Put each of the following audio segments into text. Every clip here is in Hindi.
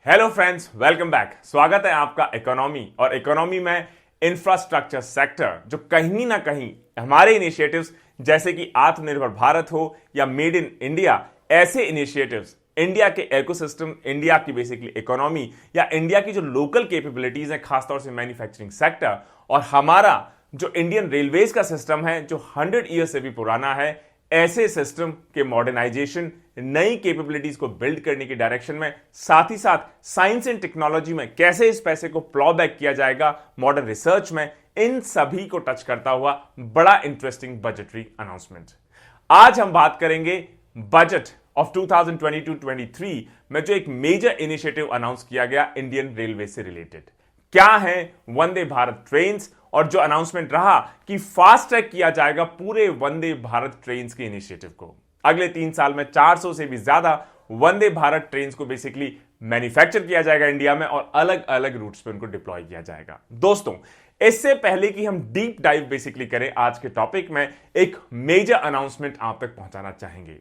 Hello friends, welcome back. स्वागत है आपका इकोनॉमी और इकोनॉमी में इंफ्रास्ट्रक्चर सेक्टर, जो कहीं ना कहीं हमारे इनिशिएटिव्स जैसे कि आत्मनिर्भर भारत हो या मेड इन इंडिया, ऐसे इनिशिएटिव्स इंडिया के इकोसिस्टम, इंडिया की बेसिकली इकोनॉमी या इंडिया की जो लोकल कैपेबिलिटीज हैं, खासतौर से मैन्युफैक्चरिंग सेक्टर, और हमारा जो इंडियन रेलवेज का सिस्टम है जो 100 ईयर से भी पुराना है, ऐसे सिस्टम के मॉडर्नाइजेशन, नई कैपेबिलिटीज को बिल्ड करने की डायरेक्शन में, साथ ही साथ साइंस एंड टेक्नोलॉजी में कैसे इस पैसे को प्लॉ बैक किया जाएगा, मॉडर्न रिसर्च में, इन सभी को टच करता हुआ बड़ा इंटरेस्टिंग बजटरी अनाउंसमेंट। आज हम बात करेंगे बजट ऑफ 2022-23 में जो एक मेजर इनिशिएटिव अनाउंस किया गया इंडियन रेलवे से रिलेटेड। क्या है वंदे भारत ट्रेन्स, और जो अनाउंसमेंट रहा कि फास्ट ट्रैक किया जाएगा पूरे वंदे भारत ट्रेन्स के इनिशिएटिव को। अगले 3 साल में 400 से भी ज्यादा वंदे भारत ट्रेन्स को बेसिकली मैन्युफैक्चर किया जाएगा इंडिया में और अलग अलग रूट्स पे उनको डिप्लॉय किया जाएगा। दोस्तों, इससे पहले कि हम डीप डाइव बेसिकली करें आज के टॉपिक में, एक मेजर अनाउंसमेंट आप तक पहुंचाना चाहेंगे।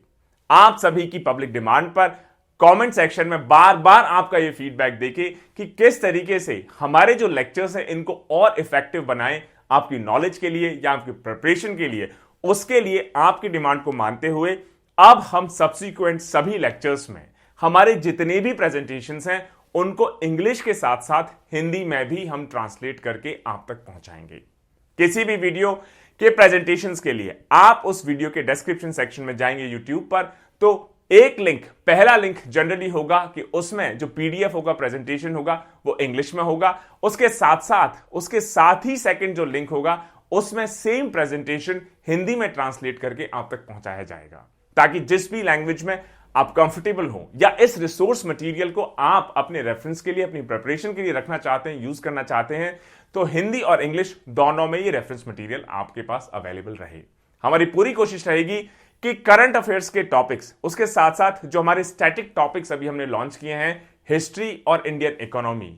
आप सभी की पब्लिक डिमांड पर कमेंट सेक्शन में बार बार आपका यह फीडबैक देके कि किस तरीके से हमारे जो लेक्चर्स हैं इनको और इफेक्टिव बनाएं आपकी नॉलेज के लिए या आपकी प्रिपरेशन के लिए। उसके लिए आपकी डिमांड को मानते हुए अब हम सब्सिक्वेंट सभी लेक्चर्स में हमारे जितने भी प्रेजेंटेशंस हैं उनको इंग्लिश के साथ साथ हिंदी में भी हम ट्रांसलेट करके आप तक पहुंचाएंगे। किसी भी वीडियो के प्रेजेंटेशंस के लिए आप उस वीडियो के डिस्क्रिप्शन सेक्शन में जाएंगे यूट्यूब पर, तो एक लिंक, पहला लिंक जनरली होगा कि उसमें जो पीडीएफ होगा, प्रेजेंटेशन होगा, वो इंग्लिश में होगा। उसके साथ ही सेकंड जो लिंक होगा उसमें सेम प्रेजेंटेशन हिंदी में ट्रांसलेट करके आप तक पहुंचाया जाएगा, ताकि जिस भी लैंग्वेज में आप कंफर्टेबल हो या इस रिसोर्स मटेरियल को आप अपने रेफरेंस के लिए, अपनी प्रिपरेशन के लिए रखना चाहते हैं, यूज करना चाहते हैं, तो हिंदी और इंग्लिश दोनों में ये रेफरेंस मटेरियल आपके पास अवेलेबल रहे। हमारी पूरी कोशिश रहेगी कि करंट अफेयर्स के टॉपिक्स, उसके साथ साथ जो हमारे स्टैटिक टॉपिक्स अभी हमने लॉन्च किए हैं, हिस्ट्री और इंडियन इकोनॉमी,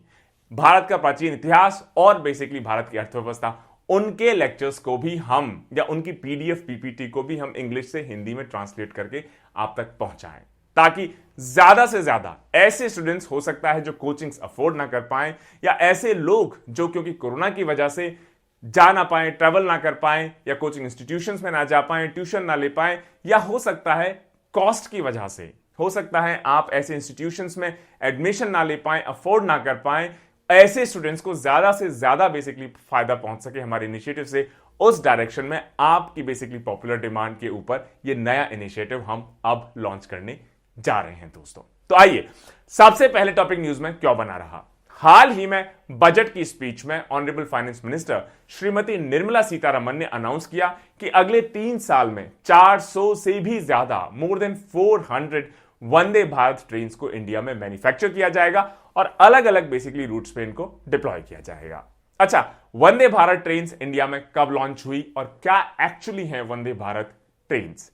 भारत का प्राचीन इतिहास और बेसिकली भारत की अर्थव्यवस्था, उनके लेक्चर्स को भी हम, या उनकी पीडीएफ पीपीटी को भी हम इंग्लिश से हिंदी में ट्रांसलेट करके आप तक पहुंचाएं, ताकि ज्यादा से ज्यादा ऐसे स्टूडेंट्स, हो सकता है जो कोचिंग्स अफोर्ड ना कर पाएं, या ऐसे लोग जो क्योंकि कोरोना की वजह से जा ना पाए, ट्रैवल ना कर पाए, या कोचिंग इंस्टीट्यूशंस में ना जा पाए, ट्यूशन ना ले पाए, या हो सकता है कॉस्ट की वजह से, हो सकता है आप ऐसे इंस्टीट्यूशंस में एडमिशन ना ले पाए, अफोर्ड ना कर पाए, ऐसे स्टूडेंट्स को ज्यादा से ज्यादा बेसिकली फायदा पहुंच सके हमारे इनिशिएटिव से, उस डायरेक्शन में आपकी बेसिकली पॉपुलर डिमांड के ऊपर ये नया इनिशिएटिव हम अब लॉन्च करने जा रहे हैं दोस्तों। तो आइए, सबसे पहले टॉपिक न्यूज में क्यों बना रहा। हाल ही में बजट की स्पीच में honourable finance minister Shrimati Nirmala Sitharaman ने अनाउंस किया कि अगले 3 साल में 400 से भी ज्यादा, मोर देन 400 वंदे भारत ट्रेन्स को इंडिया में मैन्युफैक्चर किया जाएगा और अलग अलग बेसिकली रूट्स पे इनको डिप्लॉय किया जाएगा। अच्छा, वंदे भारत ट्रेन्स इंडिया में कब लॉन्च हुई और क्या एक्चुअली है वंदे भारत ट्रेन्स?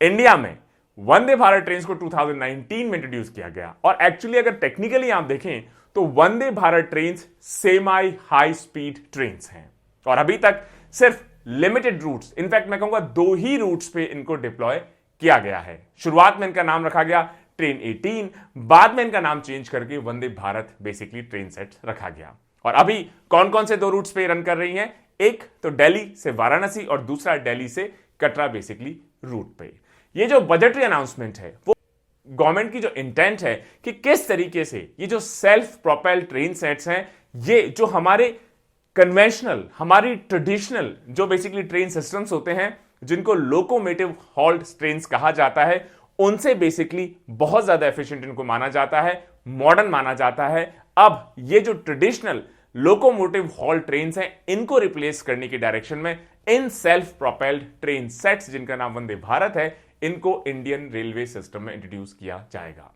इंडिया में वंदे भारत ट्रेन्स को 2019 में इंट्रोड्यूस किया गया, और एक्चुअली अगर टेक्निकली आप देखें तो Vande Bharat trains semi high speed trains हैं और अभी तक सिर्फ लिमिटेड रूट्स, इनफैक्ट मैं कहूंगा 2 ही रूट्स पे इनको डिप्लॉय किया गया है। शुरुआत में इनका नाम रखा गया ट्रेन 18, बाद में इनका नाम चेंज करके Vande Bharat basically train set रखा गया। और अभी कौन कौन से 2 रूट्स पे रन कर रही हैं? एक तो दिल्ली से वाराणसी और दूसरा दिल्ली से कटरा बेसिकली रूट पे। ये जो बजटरी अनाउंसमेंट है वो गवर्नमेंट की जो इंटेंट है कि किस तरीके से ये जो सेल्फ प्रोपेल्ड ट्रेन सेट्स हैं, ये जो हमारे कन्वेंशनल, हमारी ट्रेडिशनल जो बेसिकली ट्रेन सिस्टम्स होते हैं, जिनको लोकोमोटिव हॉल्ट ट्रेन्स कहा जाता है, उनसे बेसिकली बहुत ज्यादा एफिशिएंट इनको माना जाता है, मॉडर्न माना जाता है। अब ये जो ट्रेडिशनल लोकोमोटिव हॉल्ट ट्रेन्स हैं, इनको रिप्लेस करने की डायरेक्शन में in self propelled train sets, जिनका नाम वंदे भारत है, इनको इंडियन रेलवे सिस्टम में इंट्रोड्यूस किया जाएगा।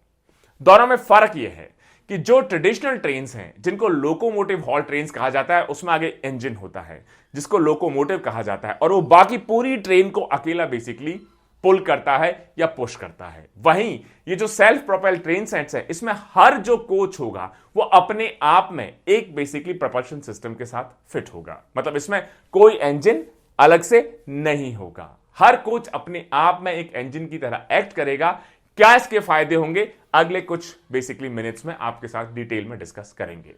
दोनों में फर्क यह है कि जो ट्रेडिशनल ट्रेन्स हैं, जिनको लोकोमोटिव हॉल्ट ट्रेन्स कहा जाता है, उसमें आगे इंजन होता है जिसको लोकोमोटिव कहा जाता है, और वो बाकी पूरी ट्रेन को अकेला बेसिकली पुल करता है या पुश करता है। वहीं ये जो सेल्फ प्रोपेल्ड ट्रेन सेट्स है, इसमें हर जो कोच होगा वो अपने आप में एक बेसिकली प्रपल्शन सिस्टम के साथ फिट होगा, मतलब इसमें कोई इंजन अलग से नहीं होगा। हर कोच अपने आप में एक इंजन की तरह एक्ट करेगा, क्या इसके फायदे होंगे, अगले कुछ बेसिकली मिनट्स में आपके साथ डिटेल में डिस्कस करेंगे।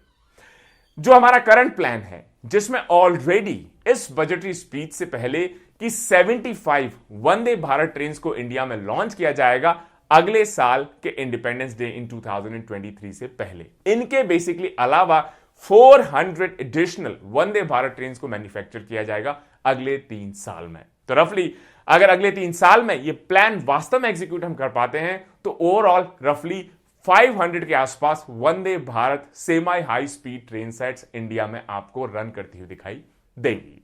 जो हमारा करंट प्लान है, जिसमें ऑलरेडी इस बजटरी स्पीच से पहले कि 75 वंदे भारत ट्रेन को इंडिया में लॉन्च किया जाएगा अगले साल के इंडिपेंडेंस डे इन 2023 से पहले। इनके बेसिकली अलावा 400 एडिशनल वंदे भारत ट्रेन को मैन्युफैक्चर किया जाएगा अगले 3 साल में। तो रफली अगर अगले 3 साल में ये प्लान वास्तव में एग्जीक्यूट हम कर पाते हैं तो ओवरऑल रफली 500 के आसपास Vande Bharat semi high speed train sets India में आपको रन करती हुई दिखाई देंगी।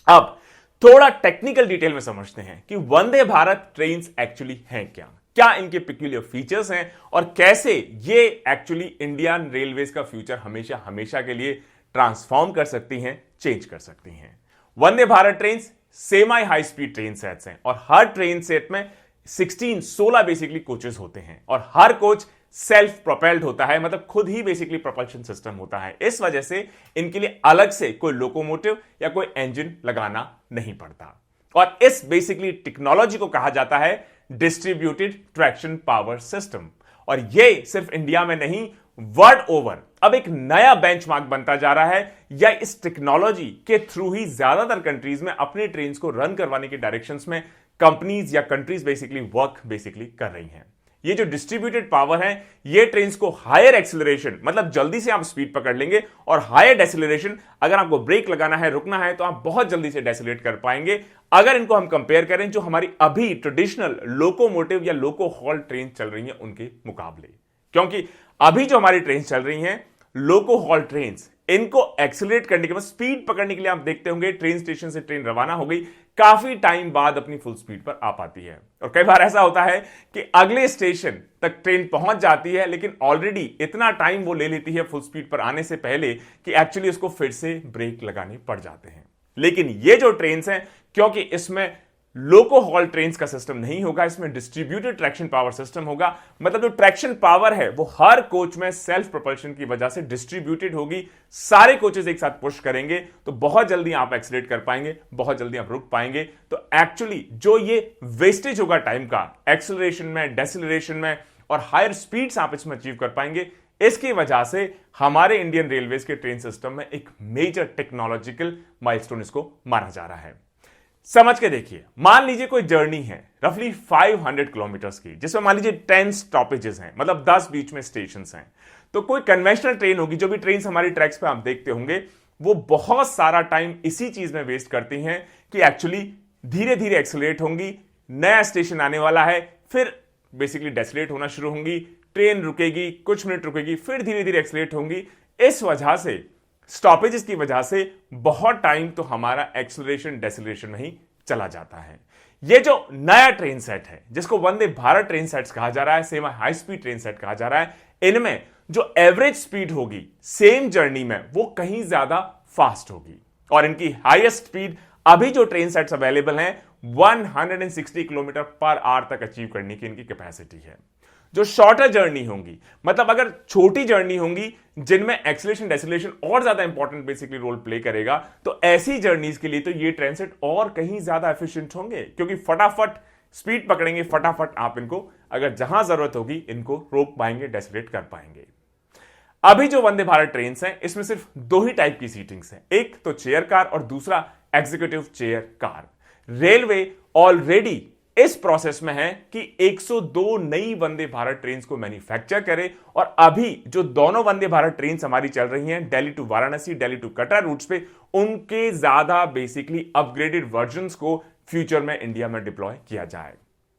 अब थोड़ा टेक्निकल डिटेल में समझते हैं कि वंदे भारत ट्रेन एक्चुअली हैं क्या इनके पिक्यूलियर फीचर्स हैं और कैसे ये एक्चुअली इंडियन रेलवेज का फ्यूचर हमेशा हमेशा के लिए ट्रांसफॉर्म कर सकती हैं, चेंज कर सकती हैं। Vande Bharat train semi high speed train sets हैं और हर ट्रेन सेट में 16 बेसिकली कोचेस होते हैं और हर कोच सेल्फ प्रोपेल्ड होता है, मतलब खुद ही बेसिकली प्रोपल्शन सिस्टम होता है। इस वजह से इनके लिए अलग से कोई लोकोमोटिव या कोई इंजन लगाना नहीं पड़ता और इस बेसिकली टेक्नोलॉजी को कहा जाता है डिस्ट्रीब्यूटेड ट्रैक्शन पावर सिस्टम। और यह सिर्फ इंडिया में नहीं, वर्ल्ड ओवर अब एक नया बेंचमार्क बनता जा रहा है या इस टेक्नोलॉजी के थ्रू ही ज्यादातर कंट्रीज में अपने ट्रेन को रन करवाने के डायरेक्शंस में कंपनीज या कंट्रीज बेसिकली वर्क कर रही हैं। ये जो डिस्ट्रीब्यूटेड पावर है, ये ट्रेन्स को हायर एक्सेलरेशन, मतलब जल्दी से आप स्पीड पकड़ लेंगे, और हायर डेसिलरेशन, अगर आपको ब्रेक लगाना है, रुकना है, तो आप बहुत जल्दी से डेसिलेट कर पाएंगे। अगर इनको हम कंपेयर करें जो हमारी अभी ट्रेडिशनल लोकोमोटिव या लोको हॉल ट्रेन चल रही हैं उनके मुकाबले, क्योंकि अभी जो हमारी ट्रेन चल रही हैं लोको हॉल ट्रेन, इनको एक्सेलरेट करने के बाद स्पीड पकड़ने के लिए आप देखते होंगे ट्रेन स्टेशन से ट्रेन रवाना हो गई, काफी टाइम बाद अपनी फुल स्पीड पर आ पाती है। और कई बार ऐसा होता है कि अगले स्टेशन तक ट्रेन पहुंच जाती है, लेकिन ऑलरेडी इतना टाइम वो ले लेती है फुल स्पीड पर आने से पहले कि एक्चुअली उसको फिर से ब्रेक लगाने पड़ जाते हैं। लेकिन ये जो ट्रेन हैं, क्योंकि इसमें लोको हॉल ट्रेन्स का सिस्टम नहीं होगा, इसमें डिस्ट्रीब्यूटेड ट्रैक्शन पावर सिस्टम होगा, मतलब जो ट्रैक्शन पावर है वो हर कोच में सेल्फ प्रोपल्शन की वजह से डिस्ट्रीब्यूटेड होगी। सारे कोचेस एक साथ पुश करेंगे तो बहुत जल्दी आप एक्सीलरेट कर पाएंगे, बहुत जल्दी आप रुक पाएंगे। तो एक्चुअली जो ये वेस्टेज होगा टाइम का एक्सेलरेशन में, डेसिलरेशन में, और हायर स्पीड्स आप इसमें अचीव कर पाएंगे। इसकी वजह से हमारे इंडियन रेलवेज के ट्रेन सिस्टम में एक मेजर टेक्नोलॉजिकल माइलस्टोन इसको माना जा रहा है। समझ के देखिए, मान लीजिए कोई जर्नी है रफली 500 किलोमीटर्स की, जिसमें मान लीजिए 10 स्टॉपेजेस हैं, मतलब 10 बीच में स्टेशंस हैं। तो कोई कन्वेंशनल ट्रेन होगी, जो भी ट्रेन हमारी ट्रैक्स पे आप देखते होंगे, वो बहुत सारा टाइम इसी चीज में वेस्ट करती हैं कि एक्चुअली धीरे धीरे एक्सेलरेट होंगी, नया स्टेशन आने वाला है, फिर बेसिकली डेसिलेट होना शुरू होंगी, ट्रेन रुकेगी, कुछ मिनट रुकेगी, फिर धीरे धीरे एक्सेलरेट होंगी। इस वजह से स्टॉपेजेस की वजह से बहुत टाइम तो हमारा एक्सेलरेशन डेसिलरेशन में ही चला जाता है। ये जो नया ट्रेन सेट है, जिसको वंदे भारत ट्रेन सेट्स कहा जा रहा है, semi high speed train set कहा जा रहा है, इनमें जो एवरेज स्पीड होगी सेम जर्नी में वो कहीं ज्यादा फास्ट होगी। और इनकी हाईएस्ट स्पीड अभी जो ट्रेन सेट्स अवेलेबल हैं 160 किलोमीटर पर आवर तक अचीव करने की इनकी कैपेसिटी है। जो शॉर्टर जर्नी होंगी, मतलब अगर छोटी जर्नी होंगी जिनमें एक्सेलरेशन डेसिलेशन और ज्यादा इंपॉर्टेंट बेसिकली रोल प्ले करेगा, तो ऐसी जर्नीज के लिए तो ये ट्रेन सेट और कहीं ज्यादा एफिशिएंट होंगे, क्योंकि फटाफट स्पीड पकड़ेंगे, फटाफट आप इनको अगर जहां जरूरत होगी इनको रोक पाएंगे, डेसिलेट कर पाएंगे। अभी जो वंदे भारत ट्रेन हैं, इसमें सिर्फ 2 ही टाइप की सीटिंग्स हैं, एक तो चेयर कार और दूसरा executive chair car. Railway already इस प्रोसेस में है कि 102 नई वंदे भारत ट्रेन को मैन्युफैक्चर करे, और अभी जो दोनों वंदे भारत ट्रेन हमारी चल रही हैं Delhi to Varanasi, Delhi to Katra routes पे, उनके ज्यादा बेसिकली अपग्रेडेड वर्जन्स को फ्यूचर में इंडिया में डिप्लॉय किया जाए।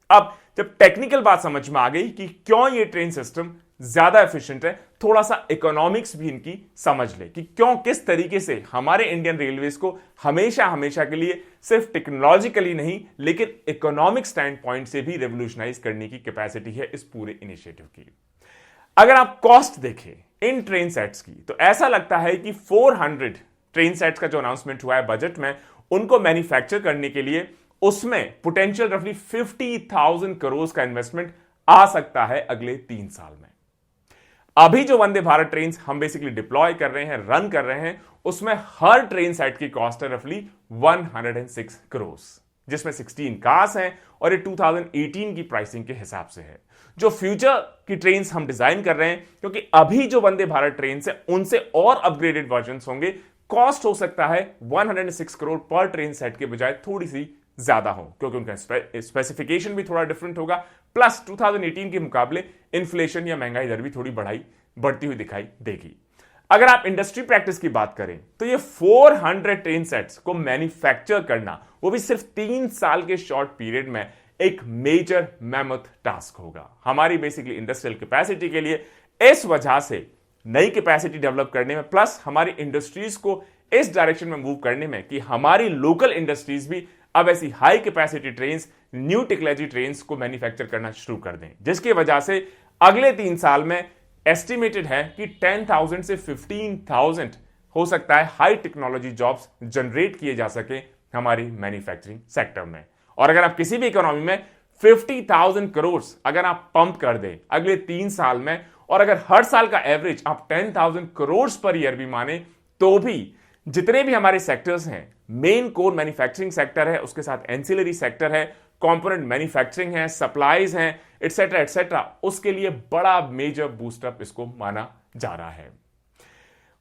अब जब टेक्निकल बात समझ में आ गई कि क्यों ये ट्रेन सिस्टम ज्यादा एफिशिएंट है, थोड़ा सा इकोनॉमिक्स भी इनकी समझ ले कि क्यों, किस तरीके से हमारे इंडियन रेलवेज को हमेशा हमेशा के लिए सिर्फ टेक्नोलॉजिकली नहीं लेकिन इकोनॉमिक स्टैंड पॉइंट से भी रेवोल्यूशनाइज करने की कैपेसिटी है इस पूरे इनिशिएटिव की। अगर आप कॉस्ट देखें इन ट्रेन सेट्स की, तो ऐसा लगता है कि 400 ट्रेन सेट्स का जो अनाउंसमेंट हुआ है बजट में, उनको मैन्युफैक्चर करने के लिए उसमें पोटेंशियल रफली 50,000 करोड़ का इन्वेस्टमेंट आ सकता है अगले 3 साल में। अभी जो वंदे भारत ट्रेन हम बेसिकली डिप्लॉय कर रहे हैं, रन कर रहे हैं, उसमें हर ट्रेन सेट की कॉस्ट है रफली 106 करोड़। जिसमें 16 कार्स हैं और ये 2018 की प्राइसिंग के हिसाब से है। जो फ्यूचर की ट्रेन्स हम डिजाइन कर रहे हैं, क्योंकि अभी जो वंदे भारत ट्रेन है उनसे और अपग्रेडेड वर्जन होंगे, कॉस्ट हो सकता है 106 करोड़ पर ट्रेन सेट के बजाय थोड़ी सी ज्यादा हो, क्योंकि उनका स्पेसिफिकेशन भी थोड़ा डिफरेंट होगा, प्लस 2018 के मुकाबले इन्फ्लेशन या महंगाई दर भी थोड़ी बढ़ती हुई दिखाई देगी। अगर आप इंडस्ट्री प्रैक्टिस की बात करें तो ये 400 ट्रेन सेट्स को मैन्युफैक्चर करना, वो भी सिर्फ 3 साल के शॉर्ट पीरियड में, एक मेजर मैमथ टास्क होगा हमारी बेसिकली इंडस्ट्रियल कैपेसिटी के लिए। इस वजह से नई कैपेसिटी डेवलप करने में, प्लस हमारी इंडस्ट्रीज को इस डायरेक्शन में मूव करने में कि हमारी लोकल इंडस्ट्रीज भी अब ऐसी high capacity trains, new technology trains को मैन्युफैक्चर करना शुरू कर दें, जिसकी वजह से अगले 3 साल में एस्टिमेटेड है कि 10,000 से 15,000 हो सकता है हाई टेक्नोलॉजी जॉब्स जनरेट किए जा सके हमारी मैन्युफैक्चरिंग सेक्टर में। और अगर आप किसी भी इकोनॉमी में 50,000 करोड़ अगर आप पंप कर दें अगले 3 साल में, और अगर हर साल का एवरेज आप 10,000 करोड़ पर ईयर भी माने, तो भी जितने भी हमारे सेक्टर्स हैं, मेन कोर मैन्युफैक्चरिंग सेक्टर है, उसके साथ एंसिलरी सेक्टर है, कंपोनेंट मैन्युफैक्चरिंग है, सप्लाईज हैं, एटसेट्रा एटसेट्रा, उसके लिए बड़ा मेजर बूस्टअप इसको माना जा रहा है।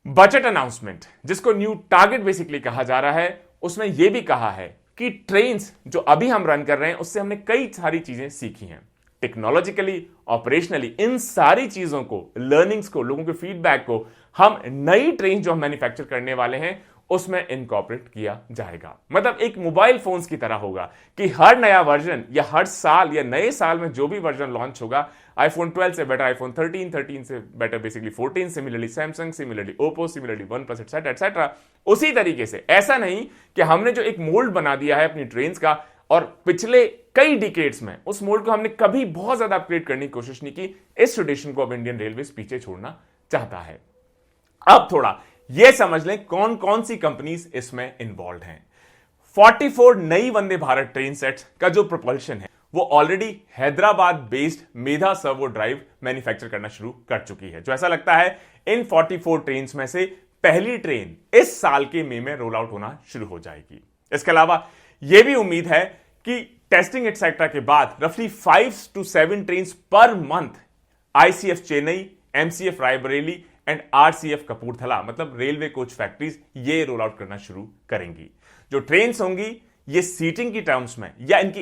बजट अनाउंसमेंट, जिसको न्यू टारगेट बेसिकली कहा जा रहा है, उसमें यह भी कहा है कि ट्रेन्स जो अभी हम रन कर रहे हैं उससे हमने कई सारी चीजें सीखी हैं, टेक्नोलॉजिकली, ऑपरेशनली, इन सारी चीजों को, लर्निंग्स को, लोगों के फीडबैक को हम नई ट्रेन जो हम मैन्युफैक्चर करने वाले हैं उसमें इनकॉर्पोरेट किया जाएगा। मतलब एक मोबाइल फोन्स की तरह होगा कि हर नया वर्जन या हर साल या नए साल में जो भी वर्जन लॉन्च होगा, आईफोन 12 से बेटर आईफोन 13, 13 से better basically 14, similarly Samsung, similarly Oppo, similarly one plus etcetera etcetera. उसी तरीके से ऐसा नहीं कि हमने जो एक मोल्ड बना दिया है अपनी ट्रेन्स का और पिछले कई डिकेड्स में उस मोल्ड को हमने कभी बहुत ज्यादा अपग्रेड करने की कोशिश नहीं की, इस ट्रेडिशन को अब इंडियन रेलवेज पीछे छोड़ना चाहता है। अब थोड़ा यह समझ लें कौन कौन सी कंपनीज इसमें इन्वॉल्व हैं। 44 नई वंदे भारत ट्रेन सेट्स का जो प्रोपल्शन है वो ऑलरेडी हैदराबाद बेस्ड मेधा सर्वो ड्राइव मैन्युफैक्चर करना शुरू कर चुकी है, जो ऐसा लगता है इन 44 ट्रेन में से पहली ट्रेन इस साल के मई में रोल आउट होना शुरू हो जाएगी। इसके अलावा यह भी उम्मीद है कि टेस्टिंग एटसेट्रा के बाद रफली 5 to 7 train per month ICF Chennai, MCF Raebareli and RCF Kapurthala, मतलब रेलवे कोच फैक्ट्रीज, ये रोल आउट करना शुरू करेंगी। जो ट्रेन्स होंगी ये सीटिंग की टर्म्स में या इनकी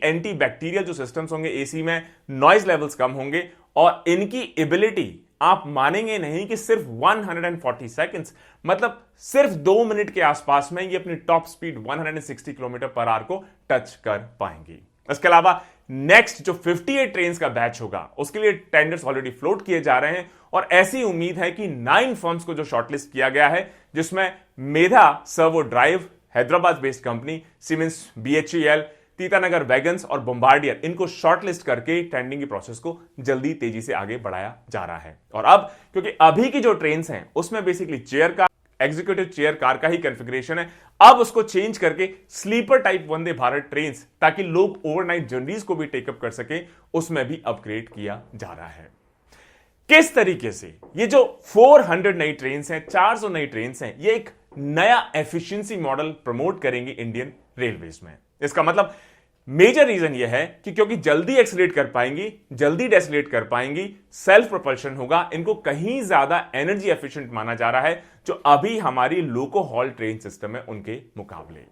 एंटी बैक्टीरियल जो सिस्टम्स होंगे, एसी में नॉइज लेवल्स कम होंगे, और इनकी एबिलिटी आप मानेंगे नहीं कि सिर्फ 140 सेकंड्स, मतलब सिर्फ 2 मिनट के आसपास में ये अपनी top speed 160 kilometre per hour को टच कर पाएंगी। इसके अलावा नेक्स्ट जो 58 ट्रेन का बैच होगा उसके लिए टेंडर्स ऑलरेडी फ्लोट किए जा रहे हैं, और ऐसी उम्मीद है कि 9 फर्म्स को जो शॉर्टलिस्ट किया गया है, जिसमें Medha Servo Drive Hyderabad based company, Siemens, BHEL, Titagarh Wagons और बॉम्बार्डियर, इनको शॉर्टलिस्ट करके टेंडरिंग की प्रोसेस को जल्दी तेजी से आगे बढ़ाया जा रहा है। और अब क्योंकि अभी की जो ट्रेन्स हैं उसमें बेसिकली चेयर का, एग्जीक्यूटिव चेयर कार का ही कॉन्फ़िगरेशन है, अब उसको चेंज करके स्लीपर टाइप वंदे भारत ट्रेन्स, ताकि लोग ओवरनाइट जर्नीज को भी टेकअप कर सके, उसमें भी अपग्रेड किया जा रहा है। किस तरीके से ये जो 400 नई ट्रेन्स हैं, 400 नई ट्रेन्स हैं, ये एक नया एफिशिएंसी मॉडल प्रमोट करेंगे इंडियन रेलवेज में। इसका मतलब मेजर रीजन यह है कि क्योंकि जल्दी एक्सीलरेट कर पाएंगी, जल्दी डेसिलेट कर पाएंगी, सेल्फ प्रोपल्शन होगा, इनको कहीं ज्यादा एनर्जी एफिशिएंट माना जा रहा है जो अभी हमारी लोको हॉल ट्रेन सिस्टम है उनके मुकाबले।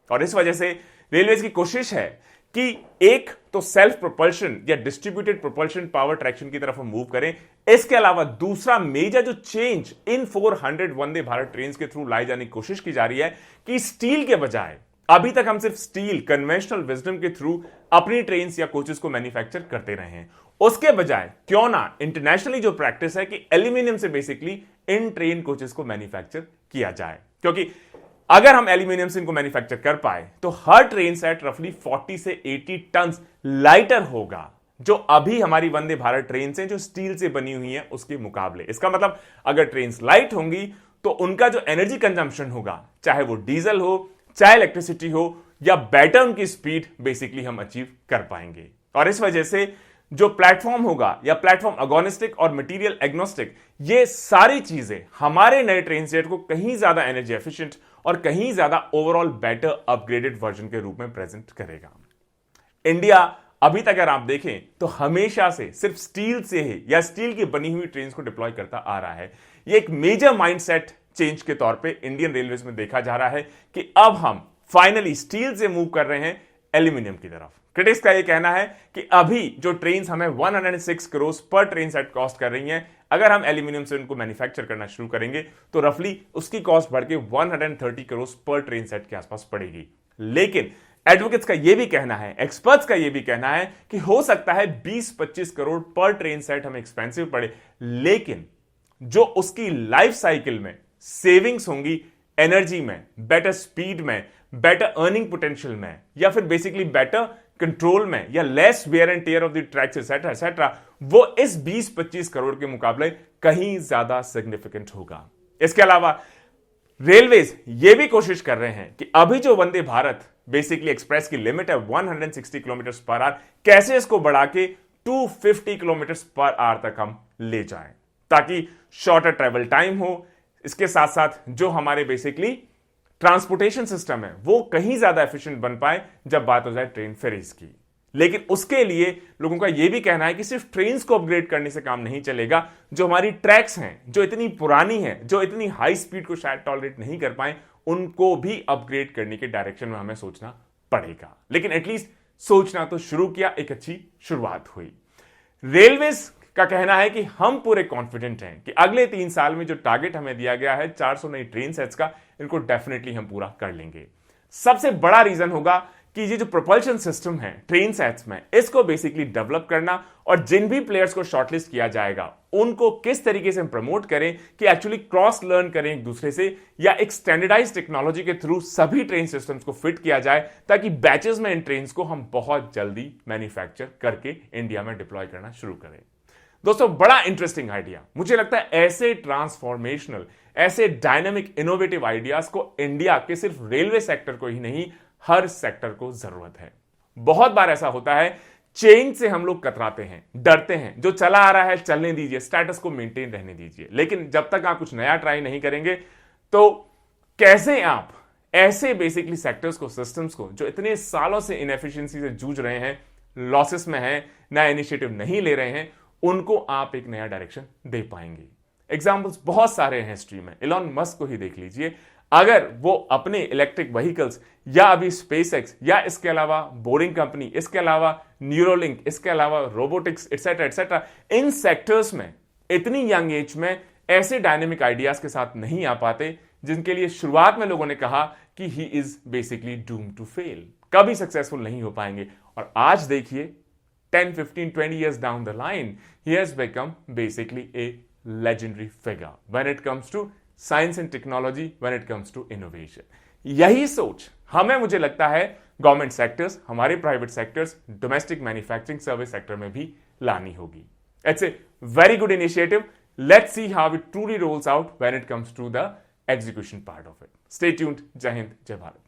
और इस वजह से रेलवेज की कोशिश है कि एक तो सेल्फ प्रोपल्शन या डिस्ट्रीब्यूटेड प्रोपल्शन पावर ट्रैक्शन की तरफ हम मूव करें। इसके अलावा दूसरा मेजर जो change in 400 Vande Bharat train के थ्रू लाई जाने की कोशिश की जा रही है कि स्टील के बजाय, अभी तक हम सिर्फ स्टील कन्वेंशनल विजडम के थ्रू अपनी ट्रेन या कोचेस को मैन्युफैक्चर करते रहे हैं, उसके बजाय क्यों ना इंटरनेशनली जो प्रैक्टिस है कि एल्यूमिनियम से बेसिकली इन ट्रेन कोचेस को मैन्युफैक्चर किया जाए। क्योंकि अगर हम एल्यूमिनियम से इनको मैन्युफैक्चर कर पाए तो हर ट्रेन सेट रफली 40 से 80 टन लाइटर होगा, जो अभी हमारी वंदे भारत ट्रेन से जो स्टील से बनी हुई है उसके मुकाबले। इसका मतलब अगर ट्रेन लाइट होंगी तो उनका जो एनर्जी कंजम्पशन होगा, चाहे वो डीजल हो, चाहे इलेक्ट्रिसिटी हो, या बेटर उनकी स्पीड बेसिकली हम अचीव कर पाएंगे। और इस वजह से जो प्लेटफॉर्म होगा या प्लेटफॉर्म अगोनिस्टिक और मटेरियल एग्नोस्टिक, ये सारी चीजें हमारे नए ट्रेन सेट को कहीं ज्यादा एनर्जी एफिशिएंट और कहीं ज्यादा ओवरऑल बेटर अपग्रेडेड वर्जन के रूप में प्रेजेंट करेगा। इंडिया अभी तक अगर आप देखें तो हमेशा से सिर्फ स्टील से ही या स्टील की बनी हुई ट्रेन को डिप्लॉय करता आ रहा है। यह एक मेजर माइंडसेट चेंज के तौर पे इंडियन रेलवेज में देखा जा रहा है कि अब हम फाइनली स्टील से मूव कर रहे हैं एल्यूमिनियम की तरफ। क्रिटिक्स का यह कहना है कि अभी जो ट्रेन हमें 106 करोड़ पर ट्रेन सेट कॉस्ट कर रही हैं, अगर हम एल्यूमिनियम से उनको मैन्युफैक्चर करना शुरू करेंगे तो रफली उसकी कॉस्ट बढ़ के 130 करोड़ पर ट्रेन सेट के आसपास पड़ेगी। लेकिन एडवोकेट्स का यह भी कहना है, एक्सपर्ट्स का यह भी कहना है कि हो सकता है 20-25 करोड़ पर ट्रेन सेट हमें एक्सपेंसिव पड़े, लेकिन जो उसकी लाइफ साइकिल में सेविंग्स होंगी एनर्जी में, बेटर स्पीड में, बेटर अर्निंग पोटेंशियल में, या फिर बेसिकली बेटर कंट्रोल में, या less wear and tear of the tracks etcetera etcetera, वो इस 20-25 करोड़ के मुकाबले कहीं ज्यादा सिग्निफिकेंट होगा। इसके अलावा रेलवेज ये भी कोशिश कर रहे हैं कि अभी जो वंदे भारत बेसिकली एक्सप्रेस की लिमिट है 160 किलोमीटर पर आवर, कैसे इसको बढ़ा के 250 किलोमीटर पर आवर तक हम ले जाएं, ताकि शॉर्टर ट्रेवल टाइम हो। इसके साथ साथ जो हमारे बेसिकली ट्रांसपोर्टेशन सिस्टम है वो कहीं ज्यादा एफिशिएंट बन पाए जब बात हो जाए ट्रेन फेरीज की। लेकिन उसके लिए लोगों का यह भी कहना है कि सिर्फ ट्रेन्स को अपग्रेड करने से काम नहीं चलेगा। जो हमारी ट्रैक्स हैं, जो इतनी पुरानी हैं, जो इतनी हाई स्पीड को शायद टॉलरेट नहीं कर पाए, उनको भी अपग्रेड करने के डायरेक्शन में हमें सोचना पड़ेगा। लेकिन एटलीस्ट सोचना तो शुरू किया, एक अच्छी शुरुआत हुई। रेलवेज का कहना है कि हम पूरे कॉन्फिडेंट हैं कि अगले 3 साल में जो टारगेट हमें दिया गया है 400 नई ट्रेन सेट्स का, इनको डेफिनेटली हम पूरा कर लेंगे। सबसे बड़ा रीजन होगा कि ये जो प्रोपल्शन सिस्टम है ट्रेन सेट्स में, इसको बेसिकली डेवलप करना, और जिन भी प्लेयर्स को शॉर्टलिस्ट किया जाएगा उनको किस तरीके से हम प्रमोट करें कि एक्चुअली क्रॉस लर्न करें एक दूसरे से, या एक स्टैंडर्डाइज टेक्नोलॉजी के थ्रू सभी ट्रेन सिस्टम्स को फिट किया जाए, ताकि बैचेस में इन ट्रेन को हम बहुत जल्दी मैन्युफैक्चर करके इंडिया में डिप्लॉय करना शुरू करें। दोस्तों, बड़ा इंटरेस्टिंग आइडिया। मुझे लगता है ऐसे ट्रांसफॉर्मेशनल, ऐसे डायनामिक इनोवेटिव आइडियाज को इंडिया के सिर्फ रेलवे सेक्टर को ही नहीं, हर सेक्टर को जरूरत है। बहुत बार ऐसा होता है चेंज से हम लोग कतराते हैं, डरते हैं, जो चला आ रहा है चलने दीजिए, स्टेटस को मेंटेन रहने दीजिए। लेकिन जब तक आप कुछ नया ट्राई नहीं करेंगे तो कैसे आप ऐसे बेसिकली सेक्टर्स को, सिस्टम्स को, जो इतने सालों से इनएफिशिएंसी से जूझ रहे हैं, लॉसेस में हैं, नया इनिशिएटिव नहीं ले रहे हैं, उनको आप एक नया डायरेक्शन दे पाएंगे। एग्जाम्पल्स बहुत सारे हैं हिस्ट्री में। इलॉन मस्क को ही देख लीजिए। अगर वो अपने इलेक्ट्रिक व्हीकल्स, या अभी स्पेसएक्स, या इसके अलावा बोरिंग कंपनी, इसके अलावा न्यूरोलिंक, इसके अलावा रोबोटिक्स एटसेट्रा एटसेट्रा, इन सेक्टर्स में इतनी यंग एज में ऐसे डायनेमिक आइडियाज के साथ नहीं आ पाते, जिनके लिए शुरुआत में लोगों ने कहा कि he is basically doom to fail, कभी सक्सेसफुल नहीं हो पाएंगे। और आज देखिए 10, 15, 20 years down the line, he has become basically a legendary figure when it comes to science and technology, when it comes to innovation. यही सोच हमें, मुझे लगता है, गवर्नमेंट सेक्टर्स, हमारे private sectors, domestic manufacturing service sector में भी लानी होगी। It's a very good initiative. Let's see how it truly rolls out when it comes to the execution part of it. Stay tuned. जय हिंद, जय भारत।